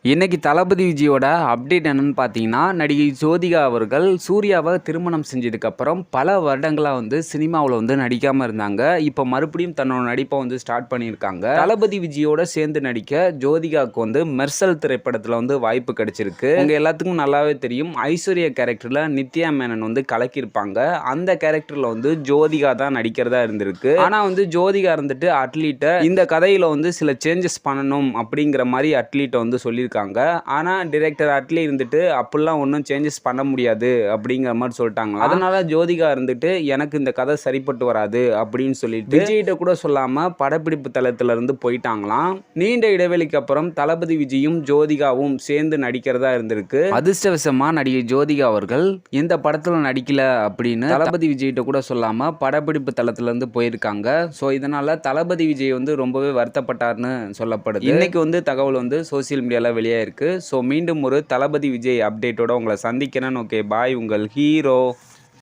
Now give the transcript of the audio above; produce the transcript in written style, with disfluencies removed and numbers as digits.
இன்னைக்கு தளபதி விஜயோட அப்டேட் என்னன்னு பார்த்தீங்கன்னா, நடிகை ஜோதிகா அவர்கள் சூர்யாவை திருமணம் செஞ்சதுக்கப்புறம் பல வருடங்களாக சினிமாவில் நடிக்காமல் இருந்தாங்க. இப்போ மறுபடியும் தன்னோட நடிப்பை ஸ்டார்ட் பண்ணியிருக்காங்க. தளபதி விஜயோட சேர்ந்து நடிக்க ஜோதிகாவுக்கு மெர்சல் திரைப்படத்தில் வாய்ப்பு கிடைச்சிருக்கு. உங்க எல்லாத்துக்கும் நல்லாவே தெரியும், ஐஸ்வர்யா கேரக்டரில் நித்யா மேனன் கலக்கியிருப்பாங்க. அந்த கேரக்டரில் ஜோதிகா தான் நடிக்கிறதா இருந்திருக்கு. ஆனால் ஜோதிகா இருந்துட்டு அட்லீட்டை இந்த கதையில் சில சேஞ்சஸ் பண்ணணும் அப்படிங்கிற மாதிரி அட்லீட்டை சொல்லி ஆனால் டைரக்டர் அட்லி இருந்துட்டு அப்படிலாம் ஒன்றும் சேஞ்சஸ் பண்ண முடியாது அப்படிங்கிற மாதிரி சொல்லிட்டாங்க. அதனால ஜோதிகா இருந்துட்டு எனக்கு இந்த கதை சரிப்பட்டு வராது அப்படின்னு சொல்லிட்டு விஜய்கிட்ட கூட சொல்லாம படப்பிடிப்பு தளத்துல இருந்து போயிட்டாங்களாம். நீண்ட இடைவெளிக்கு அப்புறம் தளபதி விஜயும் ஜோதிகாவும் சேர்ந்து நடிக்கிறதா இருந்திருக்கு. அதிர்ஷ்டவசமா நடிகை ஜோதிகா அவர்கள் இந்த படத்துல நடிக்கல அப்படின்னு தளபதி விஜய்கிட்ட கூட சொல்லாம படப்பிடிப்பு தளத்துல இருந்து போயிருக்காங்க. ஸோ இதனால தளபதி விஜய் ரொம்பவே வருத்தப்பட்டார்னு சொல்லப்படுது. இன்னைக்கு தகவல் சோசியல் மீடியால வெளியே இருக்கு. ஸோ மீண்டும் ஒரு தளபதி விஜய் அப்டேட்டோட உங்களை சந்திக்கிறேன். ஓகே பாய், உங்கள் ஹீரோ.